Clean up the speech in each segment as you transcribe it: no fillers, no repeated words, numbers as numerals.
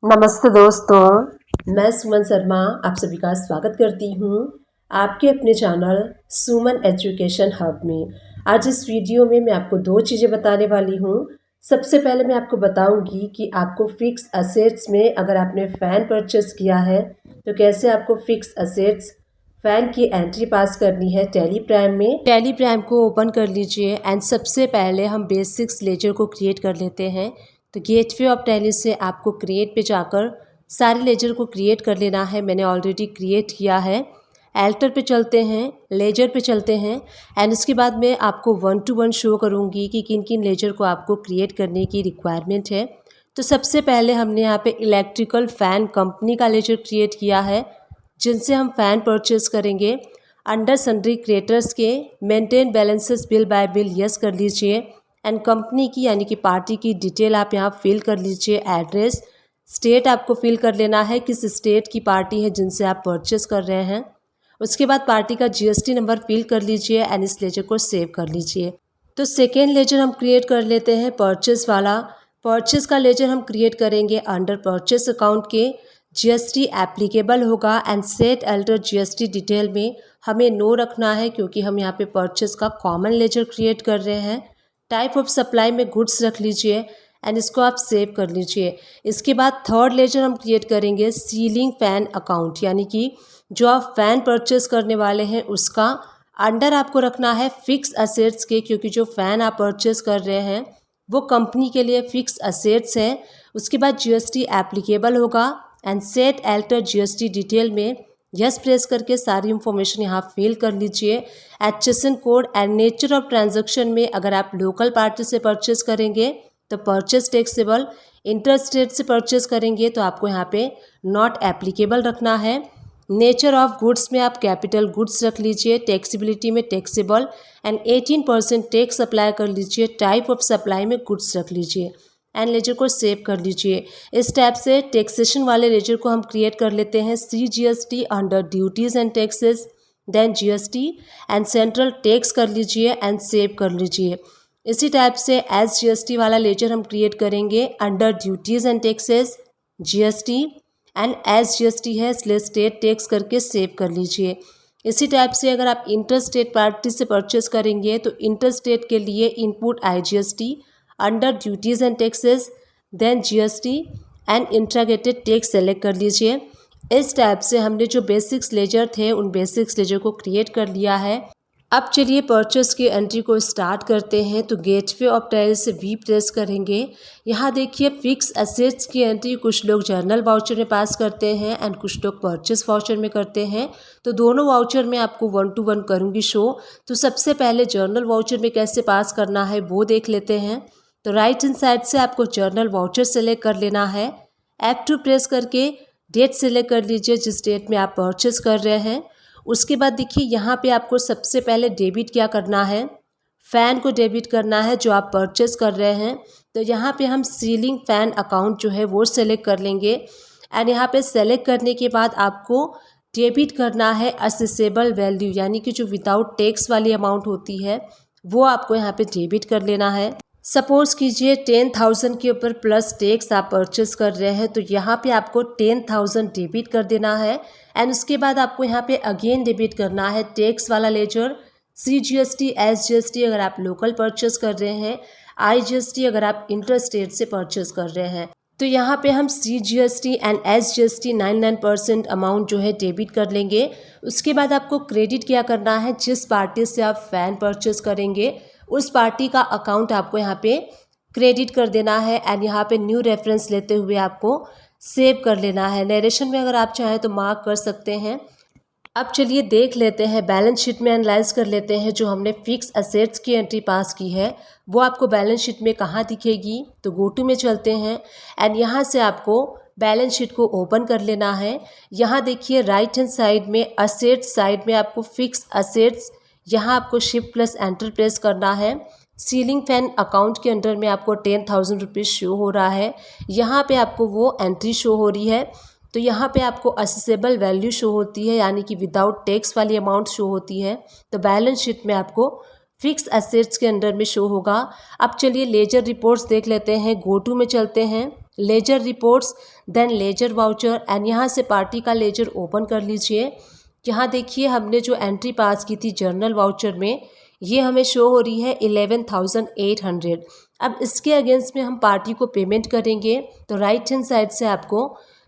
नमस्ते दोस्तों, मैं सुमन शर्मा आप सभी का स्वागत करती हूँ आपके अपने चैनल सुमन एजुकेशन हब में। आज इस वीडियो में मैं आपको दो चीज़ें बताने वाली हूँ। सबसे पहले मैं आपको बताऊंगी कि आपको फिक्स असेट्स में अगर आपने फ़ैन परचेस किया है तो कैसे आपको फिक्स असेट्स फ़ैन की एंट्री पास करनी है टैली प्राइम में। टैली प्राइम को ओपन कर लीजिए एंड सबसे पहले हम बेसिक्स लेजर को क्रिएट कर लेते हैं। तो गेटवे ऑफ टैली से आपको क्रिएट पे जाकर सारे लेजर को क्रिएट कर लेना है। मैंने ऑलरेडी क्रिएट किया है। एल्टर पे चलते हैं, लेजर पे चलते हैं एंड उसके बाद मैं आपको 1 to 1 शो करूँगी कि किन किन लेजर को आपको क्रिएट करने की रिक्वायरमेंट है। तो सबसे पहले हमने यहाँ पे इलेक्ट्रिकल फ़ैन कंपनी का लेजर क्रिएट किया है जिनसे हम फ़ैन परचेस करेंगे। अंडर सन्ड्री क्रिएटर्स के maintain balances bill bye bill yes कर लीजिए एंड कंपनी की यानी कि पार्टी की डिटेल आप यहाँ फिल कर लीजिए। एड्रेस, स्टेट आपको फिल कर लेना है किस स्टेट की पार्टी है जिनसे आप परचेस कर रहे हैं। उसके बाद पार्टी का जीएसटी नंबर फिल कर लीजिए एंड इस लेजर को सेव कर लीजिए। तो सेकेंड लेजर हम क्रिएट कर लेते हैं परचेस वाला। परचेस का लेजर हम क्रिएट करेंगे अंडर परचेस अकाउंट के। जीएसटी एप्लीकेबल होगा and set alter GST detail में हमें नो रखना है क्योंकि हम यहाँ पे परचेस का कॉमन लेजर क्रिएट कर रहे हैं। टाइप ऑफ सप्लाई में गुड्स रख लीजिए एंड इसको आप सेव कर लीजिए। इसके बाद थर्ड लेजर हम क्रिएट करेंगे सीलिंग फ़ैन अकाउंट, यानी कि जो आप फ़ैन परचेस करने वाले हैं उसका अंडर आपको रखना है फिक्स असेट्स के, क्योंकि जो फ़ैन आप परचेस कर रहे हैं वो कंपनी के लिए फ़िक्स असेट्स है। उसके बाद जीएसटी एप्लीकेबल होगा and set alter GST detail में यस प्रेस करके सारी इन्फॉर्मेशन यहाँ फिल कर लीजिए। HSN code and nature of transaction में अगर आप लोकल पार्टी से परचेस करेंगे तो परचेस टैक्सेबल, इंटर स्टेट से परचेस करेंगे तो आपको यहाँ पे नॉट एप्लीकेबल रखना है। नेचर ऑफ गुड्स में आप कैपिटल गुड्स रख लीजिए, टैक्सेबिलिटी में टैक्सेबल एंड 18% टैक्स अप्लाई कर लीजिए। टाइप ऑफ सप्लाई में गुड्स रख लीजिए एंड लेजर को सेव कर लीजिए। इस टैब से टैक्सेशन वाले लेजर को हम क्रिएट कर लेते हैं। CGST under duties and taxes, then GST and central tax कर लीजिए एंड सेव कर लीजिए। इसी टाइप से SGST वाला लेजर हम क्रिएट करेंगे under duties and taxes, GST and SGST है स्टेट टैक्स करके सेव कर लीजिए। इसी टाइप से अगर आप इंटर स्टेट पार्टी से परचेस करेंगे तो इंटर स्टेट के लिए input IGST under duties and taxes, then GST and integrated tax select कर लीजिए। इस टाइप से हमने जो बेसिक्स लेजर थे उन बेसिक्स लेजर को क्रिएट कर लिया है। अब चलिए परचेस की एंट्री को स्टार्ट करते हैं। तो गेटवे ऑफ टैली से वी प्रेस करेंगे। यहाँ देखिए फिक्स असेट्स की एंट्री कुछ लोग जर्नल वाउचर में पास करते हैं एंड कुछ लोग परचेस वाउचर में करते हैं। तो दोनों वाउचर में आपको 1 to 1 करूँगी शो। तो सबसे पहले जर्नल वाउचर में कैसे पास करना है वो देख लेते हैं। तो राइट हैंड साइड से आपको जर्नल वाउचर सेलेक्ट कर लेना है। F2 प्रेस करके डेट सेलेक्ट कर लीजिए जिस डेट में आप परचेस कर रहे हैं। उसके बाद देखिए यहाँ पे आपको सबसे पहले डेबिट क्या करना है, फ़ैन को डेबिट करना है जो आप परचेस कर रहे हैं। तो यहाँ पे हम सीलिंग फ़ैन अकाउंट जो है वो सेलेक्ट कर लेंगे एंड यहाँ पे सेलेक्ट करने के बाद आपको डेबिट करना है असेसेबल वैल्यू, यानी कि जो विदाउट टैक्स वाली अमाउंट होती है वो आपको यहाँ पे डेबिट कर लेना है। सपोज़ कीजिए 10,000 के ऊपर प्लस टैक्स आप परचेस कर रहे हैं तो यहाँ पे आपको 10,000 डेबिट कर देना है एंड उसके बाद आपको यहाँ पे अगेन डेबिट करना है टैक्स वाला लेजर। CGST SGST अगर आप लोकल परचेस कर रहे हैं, IGST अगर आप इंटर स्टेट से परचेस कर रहे हैं। तो यहाँ पे हम CGST एंड SGST 99% अमाउंट जो है डेबिट कर लेंगे। उसके बाद आपको क्रेडिट क्या करना है, जिस पार्टी से आप फ़ैन परचेस करेंगे उस पार्टी का अकाउंट आपको यहाँ पे क्रेडिट कर देना है एंड यहाँ पे न्यू रेफरेंस लेते हुए आपको सेव कर लेना है। नरेशन में अगर आप चाहें तो मार्क कर सकते हैं। अब चलिए देख लेते हैं, बैलेंस शीट में एनालाइज कर लेते हैं। जो हमने फिक्स असेट्स की एंट्री पास की है वो आपको बैलेंस शीट में कहाँ दिखेगी, तो गो टू में चलते हैं एंड यहाँ से आपको बैलेंस शीट को ओपन कर लेना है। यहाँ देखिए राइट हैंड साइड में असेट्स साइड में आपको फिक्स असेट्स, यहाँ आपको शिफ्ट प्लस एंटर प्रेस करना है। सीलिंग फैन अकाउंट के अंडर में आपको 10,000 रुपीज़ शो हो रहा है, यहाँ पे आपको वो एंट्री शो हो रही है। तो यहाँ पे आपको असेसेबल वैल्यू शो होती है, यानी कि विदाउट टैक्स वाली अमाउंट शो होती है। तो बैलेंस शीट में आपको फिक्स असेट्स के अंडर में शो होगा। अब चलिए लेजर रिपोर्ट्स देख लेते हैं, गो टू में चलते हैं। Ledger reports, then ledger voucher and यहाँ से पार्टी का लेजर ओपन कर लीजिए। यहाँ देखिए हमने जो एंट्री पास की थी जर्नल वाउचर में, ये हमें शो हो रही है 11,800। अब इसके अगेंस्ट में हम पार्टी को पेमेंट करेंगे, तो राइट हैंड साइड से आपको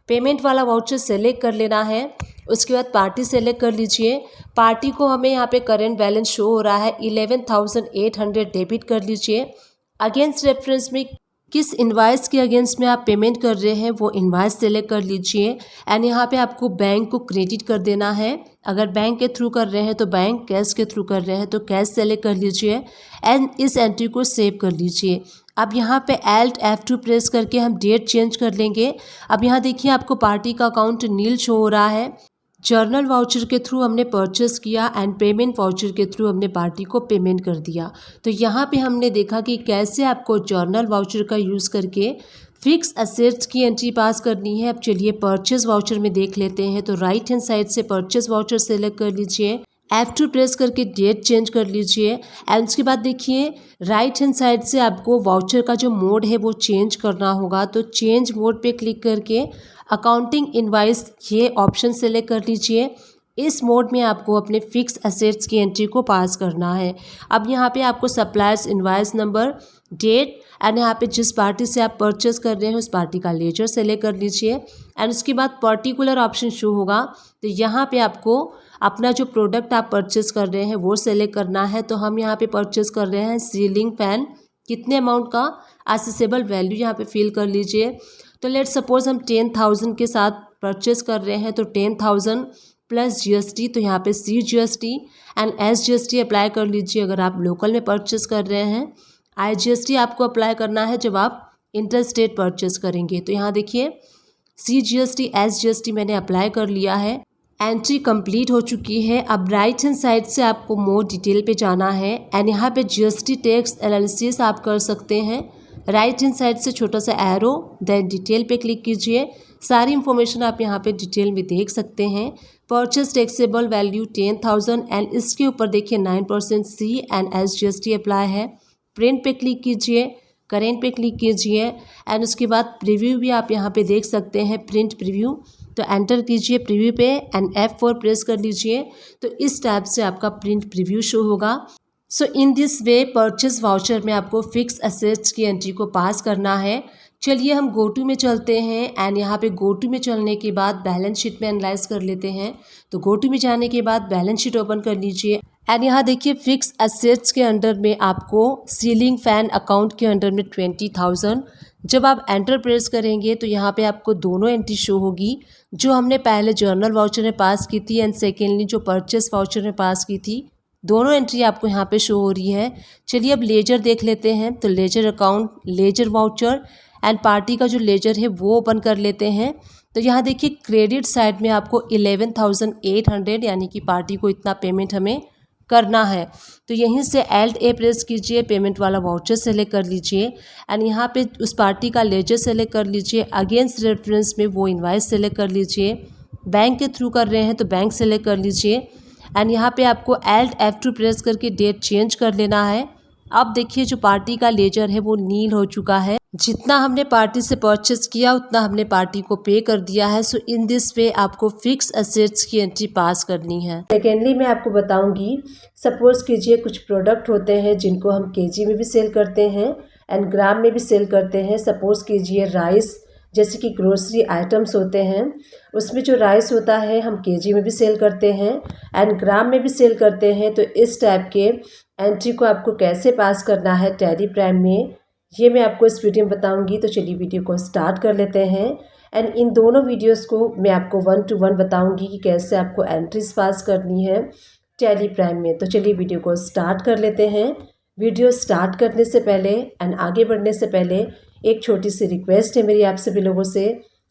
पेमेंट वाला वाउचर सेलेक्ट कर लेना है। उसके बाद पार्टी सेलेक्ट कर लीजिए। पार्टी को हमें यहाँ पे करंट बैलेंस शो हो रहा है 11,800 डेबिट कर लीजिए। अगेंस्ट रेफरेंस में किस इनवाइस के अगेंस्ट में आप पेमेंट कर रहे हैं वो इनवाइस सेलेक्ट कर लीजिए एंड यहाँ पे आपको बैंक को क्रेडिट कर देना है। अगर बैंक के थ्रू कर रहे हैं तो बैंक, कैश के थ्रू कर रहे हैं तो कैश सेलेक्ट कर लीजिए एंड इस एंट्री को सेव कर लीजिए। अब यहाँ पे Alt F2 प्रेस करके हम डेट चेंज कर लेंगे। अब यहाँ देखिए आपको पार्टी का अकाउंट नील शो हो रहा है। जर्नल वाउचर के थ्रू हमने परचेस किया एंड पेमेंट वाउचर के थ्रू हमने पार्टी को पेमेंट कर दिया। तो यहाँ पे हमने देखा कि कैसे आपको जर्नल वाउचर का यूज़ करके फिक्स असेट्स की एंट्री पास करनी है। अब चलिए परचेस वाउचर में देख लेते हैं। तो राइट हैंड साइड से परचेस वाउचर सेलेक्ट कर लीजिए, F2 प्रेस करके डेट चेंज कर लीजिए एंड उसके बाद देखिए राइट हैंड साइड से आपको वाउचर का जो मोड है वो चेंज करना होगा। तो चेंज मोड पे क्लिक करके अकाउंटिंग इनवाइस ये ऑप्शन सेलेक्ट कर लीजिए। इस मोड में आपको अपने फिक्स असेट्स की एंट्री को पास करना है। अब यहाँ पे आपको supplier's invoice number, date and यहाँ पे जिस पार्टी से आप परचेस कर रहे हैं उस पार्टी का लेजर सेलेक्ट कर लीजिए एंड उसके बाद पर्टिकुलर ऑप्शन शो होगा। तो यहाँ पे आपको अपना जो प्रोडक्ट आप परचेस कर रहे हैं वो सेलेक्ट करना है। तो हम यहाँ पे परचेस कर रहे हैं सीलिंग फैन, कितने अमाउंट का, एसेसेबल वैल्यू यहाँ पे फिल कर लीजिए। तो लेट सपोज हम 10,000 के साथ परचेस कर रहे हैं तो 10,000 प्लस GST, तो यहाँ पे CGST एंड SGST अप्लाई कर लीजिए अगर आप लोकल में परचेस कर रहे हैं। IGST आपको अप्लाई करना है जब आप इंटर स्टेट परचेस करेंगे। तो यहाँ देखिए CGST SGST मैंने अप्लाई कर लिया है। एंट्री कंप्लीट हो चुकी है। अब राइट हैंड साइड से आपको मोर डिटेल पे जाना है एंड यहाँ पे GST टैक्स एनालिसिस आप कर सकते हैं। राइट हैंड साइड से छोटा सा एरो, देन डिटेल पे क्लिक कीजिए। सारी इन्फॉर्मेशन आप यहाँ पे डिटेल में देख सकते हैं। परचेस टैक्सेबल वैल्यू 10,000 एंड इसके ऊपर देखिए 9% C एंड SGST अप्लाई है। प्रिंट पे क्लिक कीजिए, करेंट पे क्लिक कीजिए एंड उसके बाद प्रीव्यू भी आप यहाँ पे देख सकते हैं, प्रिंट प्रीव्यू। तो एंटर कीजिए प्रीव्यू पे एंड F4 प्रेस कर लीजिए। तो इस टाइप से आपका प्रिंट प्रीव्यू शो होगा। So in this way purchase voucher में आपको फिक्स असेट्स की एंट्री को पास करना है। चलिए हम गो टू में चलते हैं एंड यहाँ पे गो टू में चलने के बाद बैलेंस शीट में एनालाइज कर लेते हैं। तो गो टू में जाने के बाद बैलेंस शीट ओपन कर लीजिए एंड यहाँ देखिए फिक्स असेट्स के अंडर में आपको सीलिंग फैन अकाउंट के अंडर में 20,000। जब आप एंटर प्रेस करेंगे तो यहाँ पे आपको दोनों एंट्री शो होगी, जो हमने पहले जर्नल वाउचर में पास की थी एंड सेकेंडली जो परचेस वाउचर में पास की थी। दोनों एंट्री आपको यहाँ पे शो हो रही है। चलिए अब लेजर देख लेते हैं। तो ledger account, ledger voucher and party का जो लेजर है वो ओपन कर लेते हैं। तो यहाँ देखिए क्रेडिट साइड में आपको 11,800 यानी कि पार्टी को इतना पेमेंट हमें करना है। तो यहीं से Alt A प्रेस कीजिए, पेमेंट वाला वाउचर सेलेक्ट कर लीजिए एंड यहाँ पे उस पार्टी का लेजर सेलेक्ट कर लीजिए। अगेंस्ट रेफरेंस में वो इनवाइस सेलेक्ट कर लीजिए। बैंक के थ्रू कर रहे हैं तो बैंक सेलेक्ट कर लीजिए एंड यहाँ पे आपको Alt F2 प्रेस करके डेट चेंज कर लेना है। अब देखिए जो पार्टी का लेजर है वो नील हो चुका है। जितना हमने पार्टी से परचेस किया उतना हमने पार्टी को पे कर दिया है। सो इन दिस वे आपको फिक्स असेट्स की एंट्री पास करनी है। सेकेंडली मैं आपको बताऊंगी, सपोज कीजिए कुछ प्रोडक्ट होते हैं जिनको हम केजी में भी सेल करते हैं एंड ग्राम में भी सेल करते हैं। सपोज कीजिए राइस, जैसे कि ग्रोसरी आइटम्स होते हैं, उसमें जो राइस होता है हम केजी में भी सेल करते हैं एंड ग्राम में भी सेल करते हैं। तो इस टाइप के एंट्री को आपको कैसे पास करना है टैली प्राइम में, ये मैं आपको इस वीडियो में बताऊंगी। तो चलिए वीडियो को स्टार्ट कर लेते हैं एंड इन दोनों वीडियोस को मैं आपको 1 to 1 बताऊंगी कि कैसे आपको एंट्रीज पास करनी है टैली प्राइम में। तो चलिए वीडियो को स्टार्ट कर लेते हैं। वीडियो स्टार्ट करने से पहले एंड आगे बढ़ने से पहले एक छोटी सी रिक्वेस्ट है मेरी आप सभी लोगों से।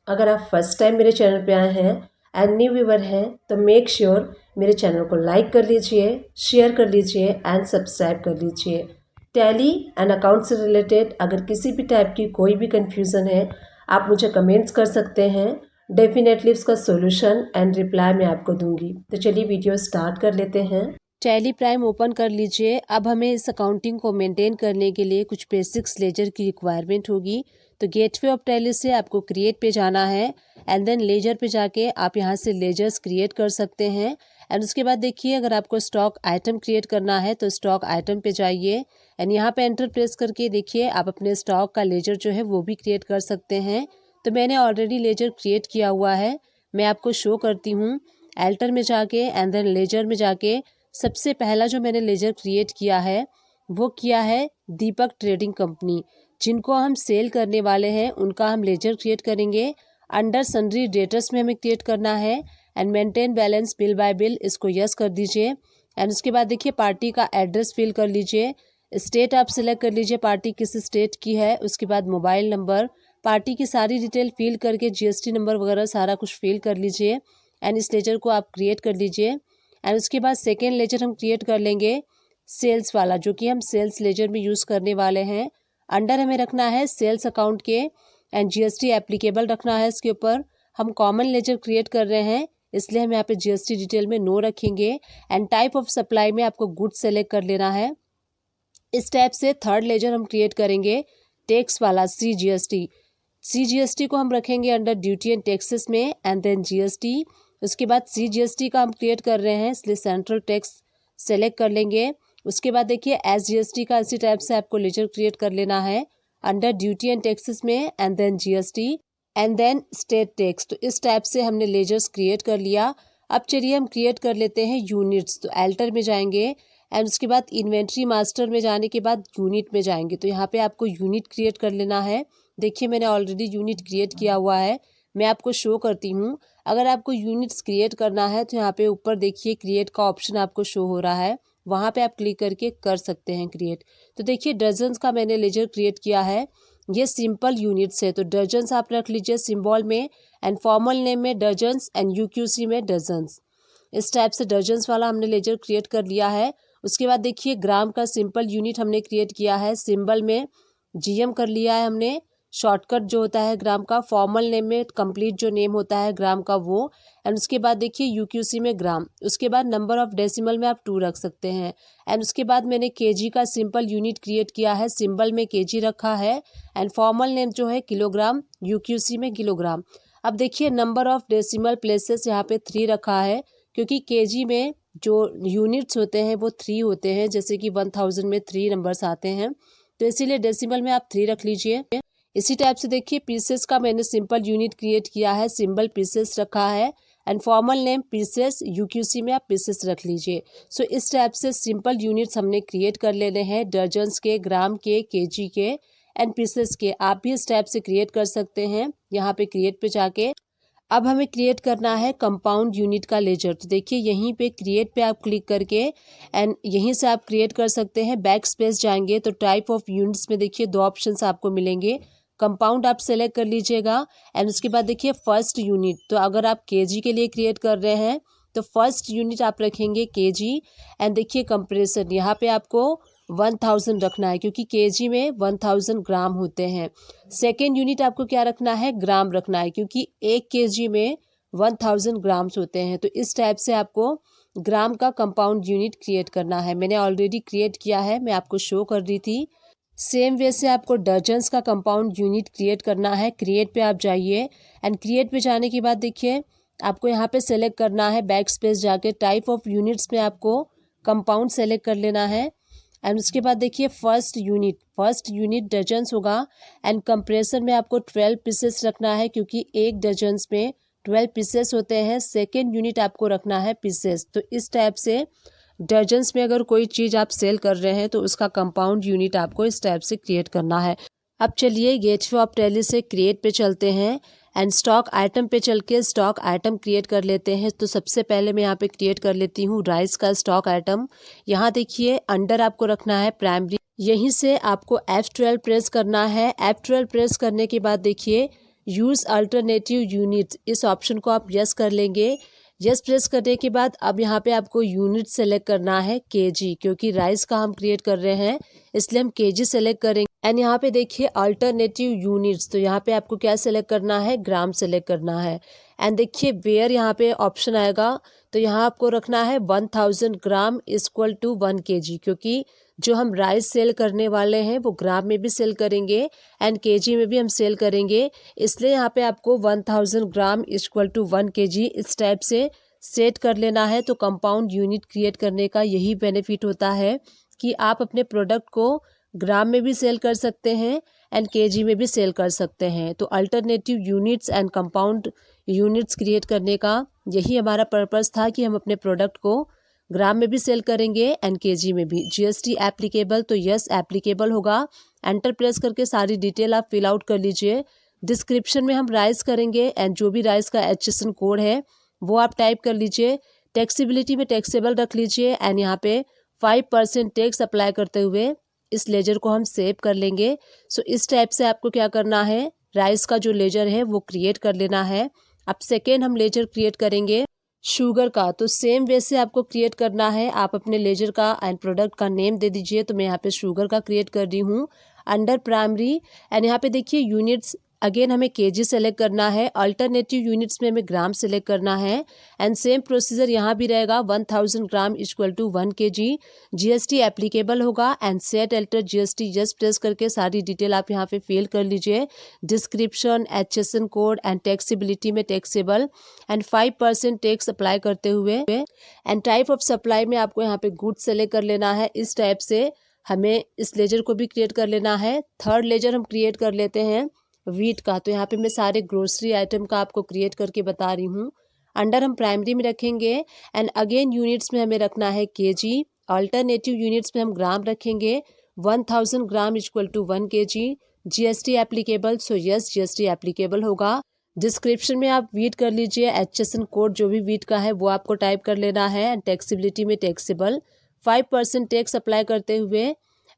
अगर आप फर्स्ट टाइम मेरे चैनल पे आए हैं एंड न्यू व्यूवर हैं तो मेक श्योर मेरे चैनल को लाइक कर लीजिए, शेयर कर लीजिए एंड सब्सक्राइब कर लीजिए। टैली एंड अकाउंट से रिलेटेड अगर किसी भी टाइप की कोई भी कन्फ्यूज़न है आप मुझे कमेंट्स कर सकते हैं। डेफिनेटली उसका सॉल्यूशन एंड रिप्लाई मैं आपको दूंगी। तो चलिए वीडियो स्टार्ट कर लेते हैं। टैली प्राइम ओपन कर लीजिए। अब हमें इस अकाउंटिंग को मेंटेन करने के लिए कुछ बेसिक्स लेजर की रिक्वायरमेंट होगी। तो गेटवे ऑफ टैली से आपको क्रिएट पे जाना है एंड देन लेजर पे जाके आप यहाँ से लेजर्स क्रिएट कर सकते हैं। एंड उसके बाद देखिए अगर आपको स्टॉक आइटम क्रिएट करना है तो स्टॉक आइटम पे जाइए एंड यहाँ पे एंटर प्रेस करके देखिए आप अपने स्टॉक का लेजर जो है वो भी क्रिएट कर सकते हैं। तो मैंने ऑलरेडी लेजर क्रिएट किया हुआ है, मैं आपको शो करती हूँ। एल्टर में जाके एंड देन लेजर में जाके सबसे पहला जो मैंने लेजर क्रिएट किया है वो किया है दीपक ट्रेडिंग कंपनी, जिनको हम सेल करने वाले हैं उनका हम लेजर क्रिएट करेंगे। अंडर सन्ड्री डेटर्स में हमें क्रिएट करना है and maintain balance bill bye bill, इसको यस कर दीजिए। एंड उसके बाद देखिए पार्टी का एड्रेस फिल कर लीजिए, स्टेट आप सिलेक्ट कर लीजिए पार्टी किस स्टेट की है। उसके बाद मोबाइल नंबर, पार्टी की सारी डिटेल फिल करके जीएसटी नंबर वगैरह सारा कुछ फिल कर लीजिए एंड इस लेजर को आप क्रिएट कर लीजिए। एंड उसके बाद सेकेंड लेजर हम क्रिएट कर लेंगे सेल्स वाला, जो कि हम सेल्स लेजर में यूज़ करने वाले हैं। अंडर हमें रखना है सेल्स अकाउंट के एंड जीएसटी एप्लीकेबल रखना है इसके ऊपर। हम कॉमन लेजर क्रिएट कर रहे हैं इसलिए हम यहाँ पे जीएसटी डिटेल में नो रखेंगे एंड टाइप ऑफ सप्लाई में आपको गुड्स सेलेक्ट कर लेना है। इस टाइप से थर्ड लेजर हम क्रिएट करेंगे टैक्स वाला सीजीएसटी को हम रखेंगे अंडर ड्यूटी एंड टैक्सेस में एंड देन जीएसटी। उसके बाद सीजीएसटी का हम क्रिएट कर रहे हैं इसलिए सेंट्रल टैक्स सेलेक्ट कर लेंगे। उसके बाद देखिए एसजीएसटी का इसी टाइप से आपको लेजर क्रिएट कर लेना है अंडर ड्यूटी एंड टैक्सेस में and then GST and then state tax. तो इस टाइप से हमने लेजर्स क्रिएट कर लिया। अब चलिए हम क्रिएट कर लेते हैं यूनिट्स। तो एल्टर में जाएंगे एंड उसके बाद इन्वेंट्री मास्टर में जाने के बाद यूनिट में जाएंगे। तो यहाँ पे आपको यूनिट क्रिएट कर लेना है। देखिए मैंने ऑलरेडी यूनिट क्रिएट किया हुआ है, मैं आपको शो करती हूँ। अगर आपको यूनिट्स क्रिएट करना है तो यहाँ पे ऊपर देखिए क्रिएट का ऑप्शन आपको शो हो रहा है, वहाँ पे आप क्लिक करके कर सकते हैं क्रिएट। तो देखिए डजन्स का मैंने लेजर क्रिएट किया है, ये सिंपल यूनिट्स है। तो डजन्स आप रख लीजिए सिंबल में एंड फॉर्मल नेम में डजन्स एंड यूक्यूसी में डजन्स। इस टाइप से डजन्स वाला हमने लेजर क्रिएट कर लिया है। उसके बाद देखिए ग्राम का सिंपल यूनिट हमने क्रिएट किया है, सिंबल में जीएम कर लिया है हमने। शॉर्टकट जो होता है ग्राम का, फॉर्मल नेम में कंप्लीट जो नेम होता है ग्राम का वो, एंड उसके बाद देखिए यूक्यूसी में ग्राम। उसके बाद नंबर ऑफ डेसिमल में आप 2 रख सकते हैं एंड उसके बाद मैंने केजी का सिंपल यूनिट क्रिएट किया है, सिंबल में केजी रखा है एंड फॉर्मल नेम जो है किलोग्राम, यूक्यूसी में किलोग्राम। अब देखिए नंबर ऑफ डेसिमल प्लेसेस यहाँ पे 3 रखा है, क्योंकि केजी में जो यूनिट्स होते हैं वो 3 होते हैं, जैसे कि 1000 में 3 नंबर्स आते हैं, तो इसीलिए डेसिमल में आप 3 रख लीजिए। इसी टाइप से देखिए पीसेस का मैंने सिंपल यूनिट क्रिएट किया है, सिंबल पीसेस रखा है and formal name pieces, UQC में आप पीसेस रख लीजिए। सो इस टाइप से सिंपल यूनिट्स हमने क्रिएट कर लेने हैं, डर्जन्स के, ग्राम के, केजी के एंड पीसेस के। आप भी इस टाइप से क्रिएट कर सकते हैं यहाँ पे क्रिएट पे जाके। अब हमें क्रिएट करना है कंपाउंड यूनिट का लेजर। तो देखिए यहीं पे क्रिएट पे आप क्लिक करके एंड यहीं से आप क्रिएट कर सकते हैं। बैक स्पेस जाएंगे तो टाइप ऑफ यूनिट्स में देखिए 2 ऑप्शंस आपको मिलेंगे, कंपाउंड आप सेलेक्ट कर लीजिएगा एंड उसके बाद देखिए फर्स्ट यूनिट। तो अगर आप केजी के लिए क्रिएट कर रहे हैं तो फर्स्ट यूनिट आप रखेंगे केजी एंड देखिए कंप्रेशन यहाँ पे आपको 1000 रखना है, क्योंकि केजी में 1000 ग्राम होते हैं। सेकेंड यूनिट आपको क्या रखना है, ग्राम रखना है, क्योंकि 1 केजी में 1000 ग्राम्स होते हैं। तो इस टाइप से आपको ग्राम का कंपाउंड यूनिट क्रिएट करना है। मैंने ऑलरेडी क्रिएट किया है, मैं आपको शो कर रही थी। सेम वे से आपको डजन्स का कंपाउंड यूनिट क्रिएट करना है। क्रिएट पे आप जाइए एंड क्रिएट पे जाने के बाद देखिए आपको यहाँ पे सेलेक्ट करना है, बैक स्पेस जाके टाइप ऑफ यूनिट्स में आपको कंपाउंड सेलेक्ट कर लेना है एंड उसके बाद देखिए फर्स्ट यूनिट डजन्स होगा एंड कंप्रेसर में आपको 12 पीसेस रखना है, क्योंकि 1 डजन्स में 12 पीसेस होते हैं। सेकेंड यूनिट आपको रखना है पीसेस। तो इस टाइप से डजन्स में अगर कोई चीज़ आप सेल कर रहे हैं तो उसका कंपाउंड यूनिट आपको इस टाइप से क्रिएट करना है। अब चलिए गेटवे ऑफ टैली से क्रिएट पे चलते हैं एंड स्टॉक आइटम पे चल के स्टॉक आइटम क्रिएट कर लेते हैं। तो सबसे पहले मैं यहाँ पे क्रिएट कर लेती हूँ राइस का स्टॉक आइटम। यहाँ देखिए अंडर आपको रखना है प्राइमरी, यहीं से आपको F12 प्रेस करना है। F12 प्रेस करने के बाद देखिए यूज़ अल्टरनेटिव यूनिट्स, इस ऑप्शन को आप यस कर लेंगे। यस प्रेस करने के बाद अब यहाँ पे आपको यूनिट सेलेक्ट करना है केजी, क्योंकि राइस का हम क्रिएट कर रहे हैं इसलिए हम केजी सेलेक्ट करेंगे। एंड यहाँ पे देखिए अल्टरनेटिव यूनिट्स, तो यहाँ पे आपको क्या सेलेक्ट करना है, ग्राम सेलेक्ट करना है। एंड देखिए वेयर यहाँ पे ऑप्शन आएगा, तो यहाँ आपको रखना है 1000 ग्राम इक्वल टू 1 केजी, क्योंकि जो हम राइस सेल करने वाले हैं वो ग्राम में भी सेल करेंगे एंड केजी में भी हम सेल करेंगे। इसलिए यहाँ पे आपको 1000 ग्राम इक्वल टू 1 केजी इस टाइप से सेट कर लेना है। तो कंपाउंड यूनिट क्रिएट करने का यही बेनिफिट होता है कि आप अपने प्रोडक्ट को ग्राम में भी सेल कर सकते हैं एंड केजी में भी सेल कर सकते हैं। तो alternative units and compound units create करने का यही हमारा पर्पस था कि हम अपने प्रोडक्ट को ग्राम में भी सेल करेंगे एंड केजी में भी। जीएसटी एप्लीकेबल, तो यस एप्लीकेबल होगा। एंटर प्रेस करके सारी डिटेल आप फिल आउट कर लीजिए। डिस्क्रिप्शन में हम राइस करेंगे एंड जो भी राइस का HSN कोड है वो आप टाइप कर लीजिए। टैक्सेबिलिटी में टैक्सेबल रख लीजिए एंड यहाँ पे 5% टैक्स अप्लाई करते हुए इस लेजर को हम सेव कर लेंगे। सो इस टाइप से आपको क्या करना है, राइस का जो लेजर है वो क्रिएट कर लेना है। अब सेकेंड हम लेजर क्रिएट करेंगे शुगर का। तो सेम वे से आपको क्रिएट करना है। आप अपने लेजर का एंड प्रोडक्ट का नेम दे दीजिए। तो मैं यहाँ पे शुगर का क्रिएट कर रही हूँ अंडर प्राइमरी एंड यहाँ पे देखिए यूनिट्स अगेन हमें केजी सेलेक्ट करना है। अल्टरनेटिव यूनिट्स में हमें ग्राम सेलेक्ट करना है एंड सेम प्रोसीजर यहाँ भी रहेगा। 1000 gram equal to 1 KG. GST applicable होगा and set alter GST just press करके सारी डिटेल आप यहाँ पे फिल कर लीजिए। Description, HSN code and taxability में टैक्सेबल एंड 5% टैक्स अप्लाई करते हुए एंड टाइप ऑफ सप्लाई में आपको यहाँ पे गुड सेलेक्ट कर लेना है। इस टाइप से हमें इस लेजर को भी क्रिएट कर लेना है। थर्ड लेजर हम क्रिएट कर लेते हैं वीट का। तो यहाँ पे मैं सारे ग्रोसरी आइटम का आपको क्रिएट करके बता रही हूँ। अंडर हम प्राइमरी में रखेंगे एंड अगेन यूनिट्स में हमें रखना है केजी। अल्टरनेटिव यूनिट्स में हम ग्राम रखेंगे। 1000 gram equal to 1 KG. GST applicable, so yes GST applicable होगा। डिस्क्रिप्शन में आप वीट कर लीजिए। HSN कोड जो भी वीट का है वो आपको टाइप कर लेना है एंड टैक्सेबिलिटी में टैक्सेबल 5% टैक्स अप्लाई करते हुए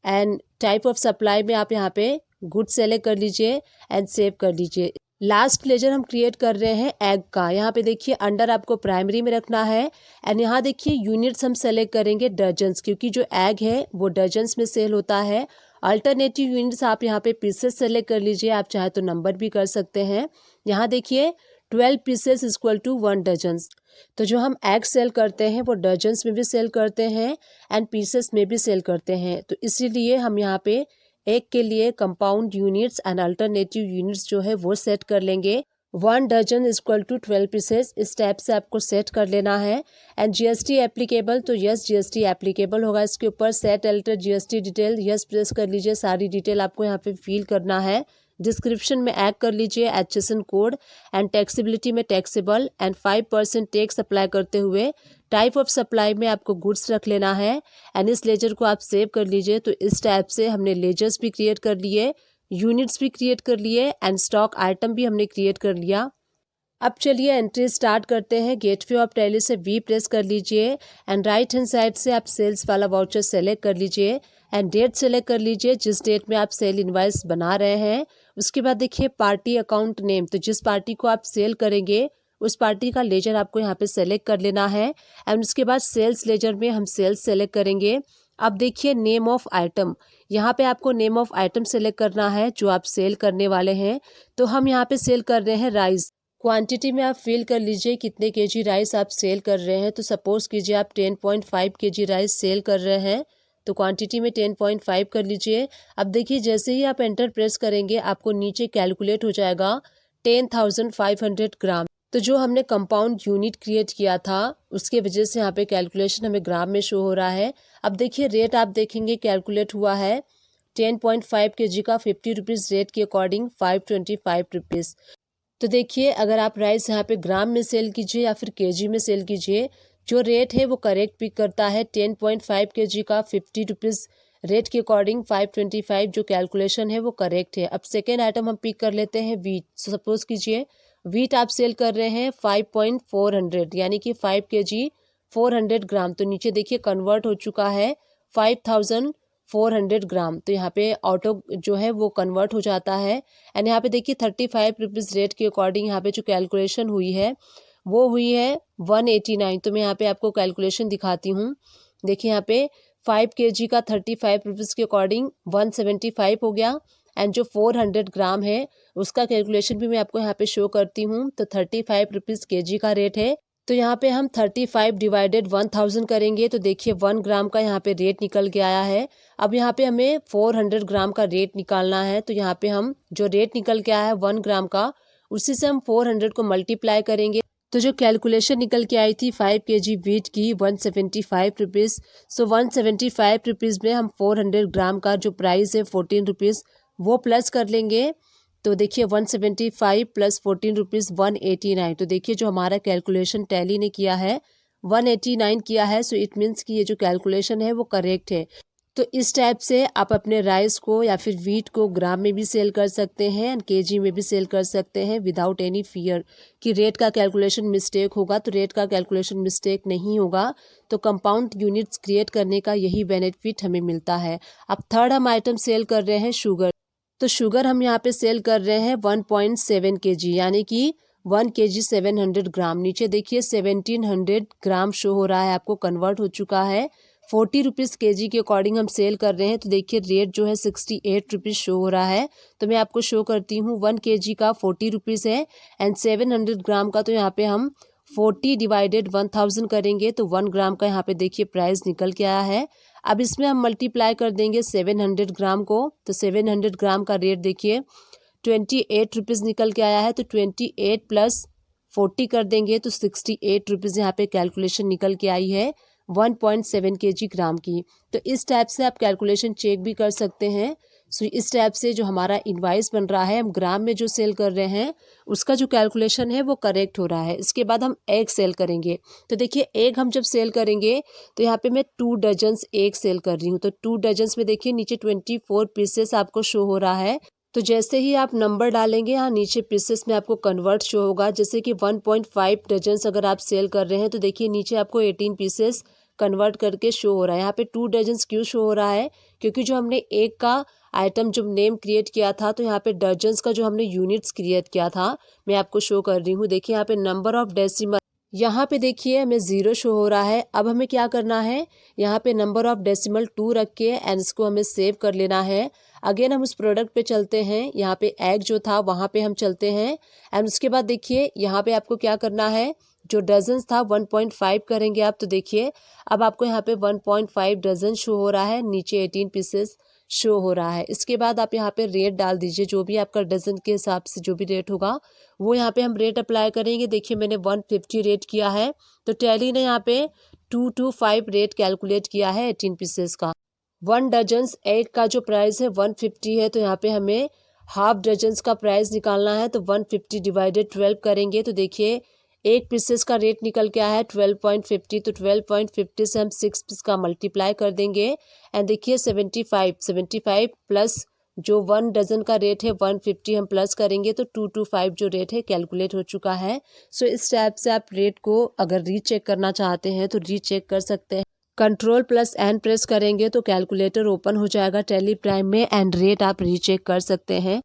एंड टाइप ऑफ सप्लाई में आप यहाँ पे गुड सेलेक्ट कर लीजिए एंड सेव कर लीजिए। लास्ट लेजर हम क्रिएट कर रहे हैं एग का। यहाँ पे देखिए अंडर आपको प्राइमरी में रखना है एंड यहाँ देखिए यूनिट्स हम सेलेक्ट करेंगे डजन्स, क्योंकि जो एग है वो डजन्स में सेल होता है। अल्टरनेटिव यूनिट्स आप यहाँ पे पीसेस सेलेक्ट कर लीजिए, आप चाहे तो नंबर भी कर सकते हैं। यहाँ देखिए 12 पीसेस इक्वल टू 1 डजन्स। तो जो हम एग सेल करते हैं वो डजन्स में भी सेल करते हैं एंड पीसेस में भी सेल करते हैं। तो इसीलिए हम यहाँ पे एक के लिए compound units and alternative units जो है वो सेट कर लेंगे। 1 डजन इक्वल टू 12 पीसेस इस टाइप से आपको सेट कर लेना है। एंड जीएसटी एप्लीकेबल, तो यस जीएसटी एप्लीकेबल होगा। इसके ऊपर set alter GST detail yes press कर लीजिए। सारी डिटेल आपको यहाँ पे फिल करना है। डिस्क्रिप्शन में ऐड कर लीजिए HSN कोड एंड टैक्सेबिलिटी में टैक्सेबल एंड 5% टैक्स अप्लाई करते हुए टाइप ऑफ सप्लाई में आपको गुड्स रख लेना है एंड इस लेजर को आप सेव कर लीजिए। तो इस टाइप से हमने लेजर्स भी क्रिएट कर लिए, यूनिट्स भी क्रिएट कर लिए एंड स्टॉक आइटम भी हमने क्रिएट कर लिया। अब चलिए एंट्री स्टार्ट करते हैं। गेटवे ऑफ टैली से वी प्रेस कर लीजिए एंड राइट हैंड साइड से आप सेल्स वाला वाउचर सेलेक्ट कर लीजिए एंड डेट सेलेक्ट कर लीजिए जिस डेट में आप सेल इनवाइस बना रहे हैं। उसके बाद देखिए पार्टी अकाउंट नेम, तो जिस पार्टी को आप सेल करेंगे उस पार्टी का लेजर आपको यहाँ पे सेलेक्ट कर लेना है एंड उसके बाद सेल्स लेजर में हम सेल्स सेलेक्ट करेंगे। अब देखिए नेम ऑफ आइटम, यहाँ पे आपको नेम ऑफ आइटम सेलेक्ट करना है जो आप सेल करने वाले हैं। तो हम यहाँ पे सेल कर रहे हैं राइस। क्वांटिटी में आप फिल कर लीजिए कितने केजी राइस आप सेल कर रहे हैं। तो सपोज कीजिए आप 10.5 केजी राइस सेल कर रहे हैं, तो क्वांटिटी में 10.5 कर लीजिए। अब देखिए जैसे ही आप एंटर प्रेस करेंगे आपको नीचे कैलकुलेट हो जाएगा 10,500 ग्राम। तो जो हमने कंपाउंड यूनिट क्रिएट किया था उसके वजह से यहाँ पे कैलकुलेशन हमें ग्राम में शो हो रहा है। अब देखिए रेट आप देखेंगे कैलकुलेट हुआ है 10.5 केजी का 50 रुपीज़ रेट के अकॉर्डिंग 525 रुपीज़। तो देखिए अगर आप राइस यहाँ पे ग्राम में सेल कीजिए या फिर केजी में सेल कीजिए, जो रेट है वो करेक्ट पिक करता है। 10.5 केजी का 50 रुपीज़ रेट के अकॉर्डिंग 525 जो कैलकुलेशन है वो करेक्ट है। अब सेकेंड आइटम हम पिक कर लेते हैं वीट। सपोज कीजिए वीट आप सेल कर रहे हैं 5.400 यानी कि 5 केजी 400 ग्राम। तो नीचे देखिए कन्वर्ट हो चुका है 5,400 ग्राम। तो यहाँ पे ऑटो जो है वो कन्वर्ट हो जाता है एंड यहाँ पे देखिए 35 रुपीज़ रेट के अकॉर्डिंग यहाँ पे जो कैलकुलेशन हुई है वो हुई है 189। तो मैं यहाँ पे आपको कैलकुलेशन दिखाती हूँ। देखिए यहाँ पे 5 केजी का 35 रुपीज़ के अकॉर्डिंग 175 हो गया एंड जो 400 ग्राम है उसका कैलकुलेशन भी मैं आपको यहाँ पे शो करती हूँ। तो 35 रुपीज़ केजी का रेट है। तो यहाँ पे हम 35 डिवाइडेड 1000 करेंगे तो देखिए 1 ग्राम का यहाँ पे रेट निकल के आया है। अब यहाँ पे हमें 400 ग्राम का रेट निकालना है। तो यहाँ पे हम जो रेट निकल के आया है 1 ग्राम का, उसी से हम 400 को मल्टीप्लाई करेंगे। तो जो कैलकुलेशन निकल के आई थी 5 kg वीट की 175 रुपीज़। सो 175 रुपीज़ में हम 400 ग्राम का जो प्राइस है 14 रुपीज़ वो प्लस कर लेंगे। तो देखिए 175 प्लस 14 रुपीज़ 189। तो देखिए जो हमारा कैलकुलेशन टैली ने किया है 189 किया है। सो इट मीन्स कि ये जो कैलकुलेशन है वो करेक्ट है। तो इस टाइप से आप अपने राइस को या फिर वीट को ग्राम में भी सेल कर सकते हैं एंड केजी में भी सेल कर सकते हैं विदाउट एनी फियर कि रेट का कैलकुलेशन मिस्टेक होगा। तो रेट का कैलकुलेशन मिस्टेक नहीं होगा। तो कंपाउंड यूनिट्स क्रिएट करने का यही बेनिफिट हमें मिलता है। अब थर्ड हम आइटम सेल कर रहे हैं शुगर। तो शुगर हम यहाँ पे सेल कर रहे हैं 1.7 kg यानी कि 1 kg 700 ग्राम। नीचे देखिए 1700 ग्राम शो हो रहा है, आपको कन्वर्ट हो चुका है। 40 रुपीज़ के जी के अकॉर्डिंग हम सेल कर रहे हैं। तो देखिए रेट जो है 68 रुपीज़ शो हो रहा है। तो मैं आपको शो करती हूँ 1 kg का 40 रुपीज़ है एंड 700 ग्राम का तो यहाँ पे हम 40 डिवाइडेड 1000 करेंगे तो 1 ग्राम का यहाँ पे देखिए प्राइस निकल के आया है। अब इसमें हम मल्टीप्लाई कर देंगे 700 ग्राम को। तो 700 ग्राम का रेट देखिए 28 रुपीज़ निकल के आया है। तो 28 प्लस 40 कर देंगे तो 68 रुपीज़ यहाँ पे कैलकुलेशन निकल के आई है 1.7 kg ग्राम की। तो इस टाइप से आप कैलकुलेशन चेक भी कर सकते हैं। सो इस टाइप से जो हमारा इनवाइस बन रहा है, हम ग्राम में जो सेल कर रहे हैं उसका जो कैलकुलेशन है वो करेक्ट हो रहा है। इसके बाद हम एग सेल करेंगे। तो देखिए एग हम जब सेल करेंगे तो यहाँ पे मैं 2 डजन्स एग सेल कर रही हूँ। तो 2 डजन्स में देखिए नीचे 24 पीसेस आपको शो हो रहा है। तो जैसे ही आप नंबर डालेंगे यहाँ नीचे पीसेस में आपको कन्वर्ट शो होगा। जैसे कि 1.5 डजन्स अगर आप सेल कर रहे हैं तो देखिए नीचे आपको 18 पीसेस कन्वर्ट करके शो हो रहा है। यहाँ पे 2 डजन्स क्यों शो हो रहा है, क्योंकि जो हमने एक का आइटम जब नेम क्रिएट किया था तो यहाँ पे डजन्स का जो हमने यूनिट्स क्रिएट किया था मैं आपको शो कर रही हूँ। देखिए यहाँ पे नंबर ऑफ डेसिमल, यहाँ पे देखिए हमें 0 शो हो रहा है। अब हमें क्या करना है, यहाँ पे नंबर ऑफ डेसिमल 2 रख के एंड इसको हमें सेव कर लेना है। अगेन हम उस प्रोडक्ट पे चलते हैं। यहाँ पे एग जो था वहाँ पे हम चलते हैं एंड उसके बाद देखिए यहाँ पे आपको क्या करना है, जो डजन्स था 1.5 करेंगे आप। तो देखिए अब आपको यहाँ पे 1.5 डजन शो हो रहा है, नीचे 18 पीसेस शो हो रहा है। इसके बाद आप यहाँ पे रेट डाल दीजिए, जो भी आपका डजन के हिसाब से जो भी रेट होगा वो यहाँ पे हम रेट अप्लाई करेंगे। देखिए मैंने 150 रेट किया है। तो टैली ने यहाँ पे 225 रेट कैलकुलेट किया है 18 पीसेस का। 1 डजन्स एग का जो प्राइस है 150 है। तो यहाँ पे हमें हाफ डजन्स का प्राइस निकालना है। तो 150 डिवाइडेड 12 करेंगे तो देखिए एक पीसेस का रेट निकल के आया है 12.50। तो 12.50 से हम 6 पीस का मल्टीप्लाई कर देंगे एंड देखिए 75 प्लस जो 1 डजन का रेट है 150 हम प्लस करेंगे तो 225 जो रेट है कैलकुलेट हो चुका है। सो इस टाइप से आप रेट को अगर रीचेक करना चाहते हैं तो रीचेक कर सकते हैं। कंट्रोल प्लस एन प्रेस करेंगे तो कैलकुलेटर ओपन हो जाएगा टैली प्राइम में एंड रेट आप रीचेक कर सकते हैं।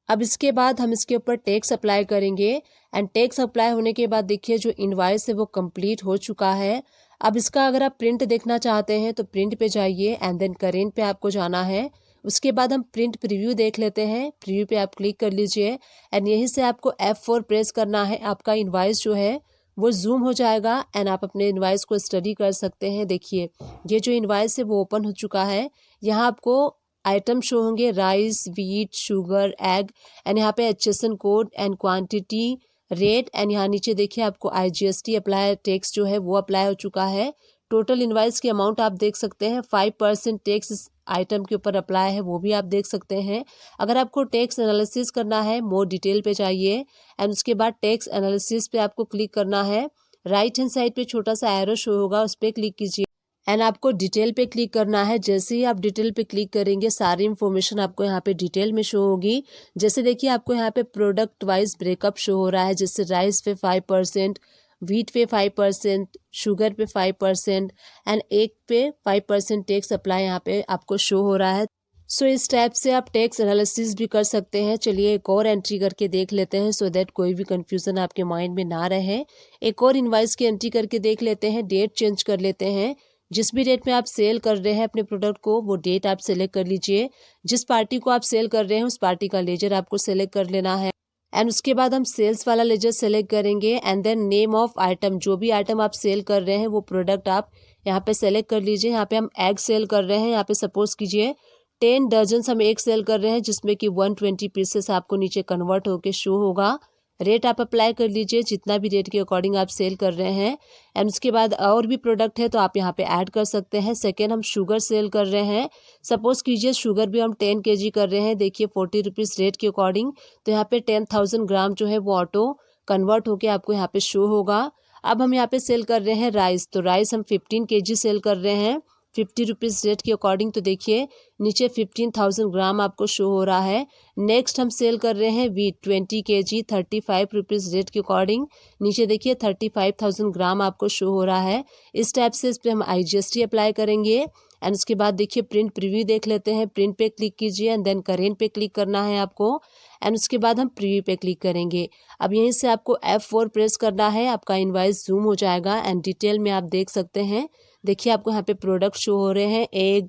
अब इसके बाद हम इसके ऊपर टैक्स अप्लाई करेंगे एंड टैक्स अप्लाई होने के बाद देखिए जो इनवॉइस है वो कंप्लीट हो चुका है। अब इसका अगर आप प्रिंट देखना चाहते हैं तो प्रिंट पे जाइए एंड देन करेंट पे आपको जाना है। उसके बाद हम प्रिंट प्रीव्यू देख लेते हैं। प्रीव्यू पे आप क्लिक कर लीजिए एंड यहीं से आपको F4 प्रेस करना है। आपका इनवॉइस जो है वो जूम हो जाएगा एंड आप अपने इनवॉइस को स्टडी कर सकते हैं। देखिए ये जो इनवॉइस है वो ओपन हो चुका है। यहाँ आपको आइटम शो होंगे rice, wheat, sugar, egg and यहाँ पे HSN code and quantity, rate and यहाँ नीचे देखिए आपको IGST अप्लाई टैक्स जो है वो अप्लाई हो चुका है। टोटल इनवाइस की अमाउंट आप देख सकते हैं। 5% टैक्स इस आइटम के ऊपर अप्लाई है वो भी आप देख सकते हैं। अगर आपको टैक्स एनालिसिस करना है मोर डिटेल पे जाइए एंड उसके बाद टैक्स एनालिसिस पे आपको क्लिक करना है। राइट हैंड साइड पे छोटा सा एरो शो होगा, उस पर क्लिक कीजिए एंड आपको डिटेल पे क्लिक करना है। जैसे ही आप डिटेल पे क्लिक करेंगे सारी इन्फॉर्मेशन आपको यहाँ पे डिटेल में शो होगी। जैसे देखिए आपको यहाँ पे प्रोडक्ट वाइज ब्रेकअप शो हो रहा है, जैसे राइस पे 5%, वीट पे 5%, शुगर पे 5% एंड एग पे 5% टैक्स अप्लाई यहाँ पे आपको शो हो रहा है। सो इस टाइप से आप टैक्स एनालिसिस भी कर सकते हैं। चलिए एक और एंट्री करके देख लेते हैं सो दैट कोई भी कंफ्यूजन आपके माइंड में ना रहे। एक और इनवाइस की एंट्री करके देख लेते हैं। डेट चेंज कर लेते हैं। जिस भी डेट में आप सेल कर रहे हैं अपने प्रोडक्ट को वो डेट आप सेलेक्ट कर लीजिए। जिस पार्टी को आप सेल कर रहे हैं उस पार्टी का लेजर आपको सेलेक्ट कर लेना है एंड उसके बाद हम सेल्स वाला लेजर सेलेक्ट करेंगे and then name of item, जो भी आइटम आप सेल कर रहे हैं वो प्रोडक्ट आप यहाँ पे सेलेक्ट कर लीजिए। यहाँ पे हम एग सेल कर रहे हैं, यहाँ पे सपोज कीजिए 10 डजन्स हम एग सेल कर रहे हैं, जिसमें कि 120 पीसेस आपको नीचे कन्वर्ट होके शो होगा। रेट आप अप्लाई कर लीजिए जितना भी रेट के अकॉर्डिंग आप सेल कर रहे हैं। एंड उसके बाद और भी प्रोडक्ट है तो आप यहाँ पे ऐड कर सकते हैं। सेकेंड हम शुगर सेल कर रहे हैं, सपोज कीजिए शुगर भी हम 10 kg कर रहे हैं, देखिए 40 रुपीज़ रेट के अकॉर्डिंग, तो यहाँ पे 10,000 ग्राम जो है वो ऑटो कन्वर्ट होके आपको यहाँ पे शो होगा। अब हम यहाँ पे सेल कर रहे हैं राइस, तो राइस हम 15 kg सेल कर रहे हैं 50 रुपीज़ रेट के अकॉर्डिंग, तो देखिए नीचे 15,000 ग्राम आपको शो हो रहा है। नेक्स्ट हम सेल कर रहे हैं वीट 20 kg 35 रुपीज़ रेट के अकॉर्डिंग, नीचे देखिए 35,000 ग्राम आपको शो हो रहा है। इस टाइप से इस पर हम IGST अप्लाई करेंगे। एंड उसके बाद देखिए प्रिंट प्रीव्यू देख लेते हैं, प्रिंट पे क्लिक कीजिए एंड देन करेंट पे क्लिक करना है आपको। एंड उसके बाद हम प्रीव्यू पे क्लिक करेंगे। अब यहीं से आपको F4 प्रेस करना है, आपका इनवॉइस जूम हो जाएगा एंड डिटेल में आप देख सकते हैं। देखिए आपको यहाँ पे प्रोडक्ट शो हो रहे हैं, एग,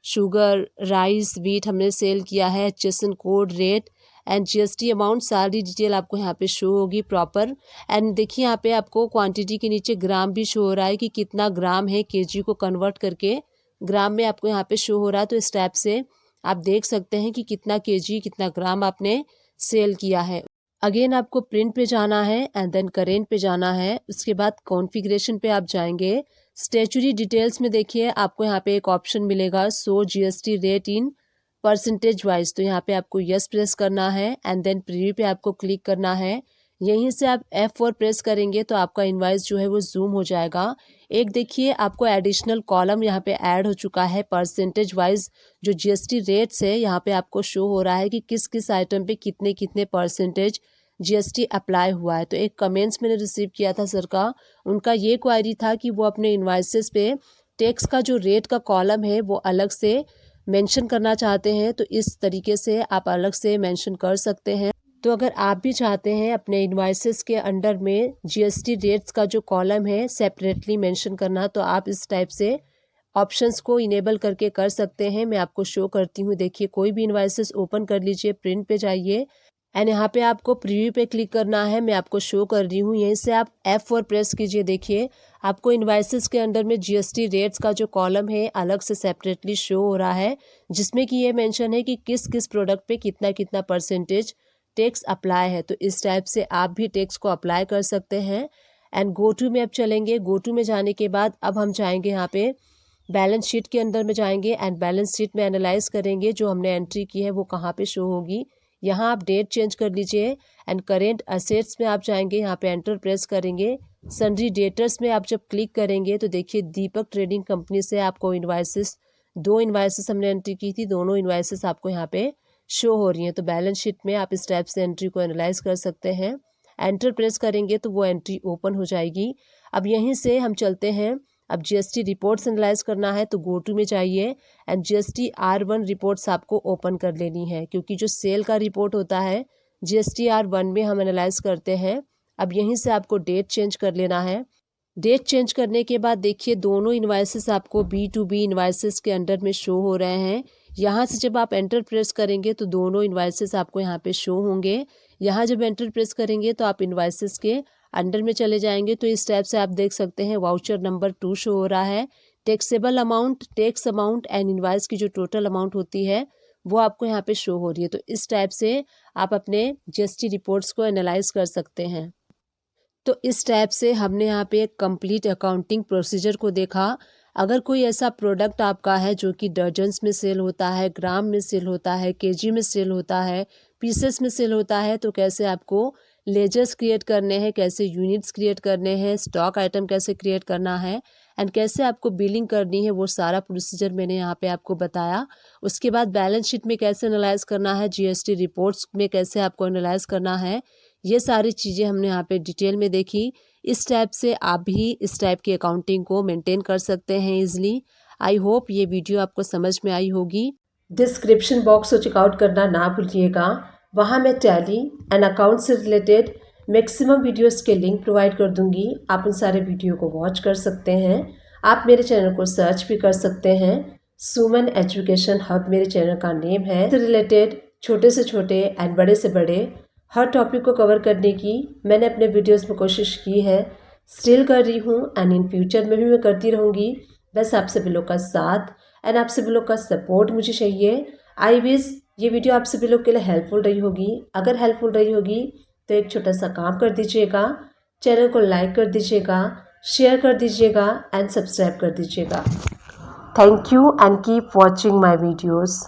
शुगर, राइस, वीट हमने सेल किया है, HSN code, rate and GST amount, सारी डिटेल आपको यहाँ पे शो होगी प्रॉपर। एंड देखिए यहाँ पे आपको क्वांटिटी के नीचे ग्राम भी शो हो रहा है कि कितना ग्राम है, केजी को कन्वर्ट करके ग्राम में आपको यहाँ पे शो हो रहा है। तो इस टाइप से आप देख सकते हैं कि कितना केजी कितना ग्राम आपने सेल किया है। अगेन आपको प्रिंट पे जाना है एंड देन करेंट पे जाना है, उसके बाद कॉन्फ़िगरेशन पे आप जाएंगे। स्टैच्यूरी डिटेल्स में देखिए आपको यहाँ पे एक ऑप्शन मिलेगा show GST rate in percentage wise, तो यहाँ पे आपको यस प्रेस करना है एंड देन प्रीव्यू पे आपको क्लिक करना है। यहीं से आप F4 प्रेस करेंगे तो आपका इनवॉइस जो है वो जूम हो जाएगा। एक देखिए आपको एडिशनल कॉलम यहाँ पे ऐड हो चुका है, परसेंटेज वाइज जो GST रेट्स है यहाँ पे आपको शो हो रहा है कि किस किस आइटम पे कितने कितने परसेंटेज GST अप्लाई हुआ है। तो एक कमेंट्स मैंने रिसीव किया था सर का, उनका ये क्वायरी था कि वो अपने इनवॉइसेस पे टैक्स का जो रेट का कॉलम है वो अलग से मेंशन करना चाहते हैं, तो इस तरीके से आप अलग से मेंशन कर सकते हैं। तो अगर आप भी चाहते हैं अपने इनवॉइसेस के अंडर में GST रेट्स का जो कॉलम है सेपरेटली मेंशन करना, तो आप इस टाइप से ऑप्शंस को इनेबल करके कर सकते हैं। मैं आपको शो करती हूँ, देखिए कोई भी इनवॉइसेस ओपन कर लीजिए, प्रिंट पे जाइए एंड यहाँ पे आपको प्रीव्यू पे क्लिक करना है। मैं आपको शो कर रही हूँ, यहीं से आप F4 प्रेस कीजिए। देखिए आपको इनवॉइसेस के अंडर में GST रेट्स का जो कॉलम है अलग से सेपरेटली शो हो रहा है, जिसमें कि ये मेंशन है कि किस किस प्रोडक्ट पे कितना कितना परसेंटेज टैक्स अप्लाई है। तो इस टाइप से आप भी टैक्स को अप्लाई कर सकते हैं। एंड गो टू में अब चलेंगे। गो टू में जाने के बाद अब हम जाएंगे यहाँ पे बैलेंस शीट के अंदर में जाएंगे एंड बैलेंस शीट में एनालाइज करेंगे जो हमने एंट्री की है वो कहाँ पे शो होगी। यहाँ आप डेट चेंज कर लीजिए एंड करेंट असेट्स में आप जाएंगे, यहाँ पे एंटर प्रेस करेंगे। सन्ड्री डेटर्स में आप जब क्लिक करेंगे तो देखिए दीपक ट्रेडिंग कंपनी से आपको इनवॉइसेस, 2 इनवॉइसेस हमने एंट्री की थी, दोनों इनवॉइसेस आपको यहाँ पे शो हो रही हैं। तो बैलेंस शीट में आप इस टाइप से एंट्री को एनालाइज कर सकते हैं। एंटर प्रेस करेंगे तो वो एंट्री ओपन हो जाएगी। अब यहीं से हम चलते हैं, अब GST रिपोर्ट्स एनालाइज करना है तो गो टू में जाइए एंड GST R1 रिपोर्ट्स आपको ओपन कर लेनी है, क्योंकि जो सेल का रिपोर्ट होता है GST R1 में हम एनालाइज करते हैं। अब यहीं से आपको डेट चेंज कर लेना है। डेट चेंज करने के बाद देखिए दोनों इनवॉइसेस आपको B2B इनवॉइसेस के अंडर में शो हो रहे हैं। यहाँ से जब आप एंटर प्रेस करेंगे तो दोनों इनवॉइसेस आपको यहाँ पे शो होंगे। यहाँ जब एंटर प्रेस करेंगे तो आप इनवॉइसेस के अंडर में चले जाएंगे, तो इस टाइप से आप देख सकते हैं वाउचर नंबर 2 शो हो रहा है। Taxable amount, tax amount and invoice की जो टोटल अमाउंट होती है वो आपको यहाँ पे शो हो रही है। तो इस टाइप से आप अपने GST रिपोर्ट्स को एनालाइज कर सकते हैं। तो इस टाइप से हमने यहाँ पे एक कंप्लीट अकाउंटिंग प्रोसीजर को देखा। अगर कोई ऐसा प्रोडक्ट आपका है जो कि डजन्स में सेल होता है, ग्राम में सेल होता है, केजी में सेल होता है, पीसेस में सेल होता है, तो कैसे आपको लेजर्स क्रिएट करने हैं, कैसे यूनिट्स क्रिएट करने हैं, स्टॉक आइटम कैसे क्रिएट करना है एंड कैसे आपको बिलिंग करनी है, वो सारा प्रोसीजर मैंने यहाँ पे आपको बताया। उसके बाद बैलेंस शीट में कैसे एनालाइज करना है, GST रिपोर्ट्स में कैसे आपको एनालाइज करना है, ये सारी चीज़ें हमने यहाँ पे डिटेल में देखी। इस टाइप से आप भी इस टाइप की अकाउंटिंग को मेंटेन कर सकते हैं ईजिली। आई होप ये वीडियो आपको समझ में आई होगी। डिस्क्रिप्शन बॉक्स को चेकआउट करना ना भूलिएगा, वहाँ मैं टैली एंड अकाउंट से रिलेटेड मैक्सिमम वीडियोस के लिंक प्रोवाइड कर दूंगी। आप उन सारे वीडियो को वॉच कर सकते हैं। आप मेरे चैनल को सर्च भी कर सकते हैं, सुमन एजुकेशन हब मेरे चैनल का नेम है। इससे रिलेटेड छोटे से छोटे एंड बड़े से बड़े हर टॉपिक को कवर करने की मैंने अपने वीडियोस में कोशिश की है, स्टिल कर रही हूँ एंड इन फ्यूचर में भी मैं करती रहूँगी। बस आप सभी लोग का साथ एंड आप सभी लोग का सपोर्ट मुझे चाहिए। आई विश ये वीडियो आप सभी लोग के लिए हेल्पफुल रही होगी। अगर हेल्पफुल रही होगी तो एक छोटा सा काम कर दीजिएगा, चैनल को लाइक कर दीजिएगा, शेयर कर दीजिएगा एंड सब्सक्राइब कर दीजिएगा। Thank you and keep watching my videos.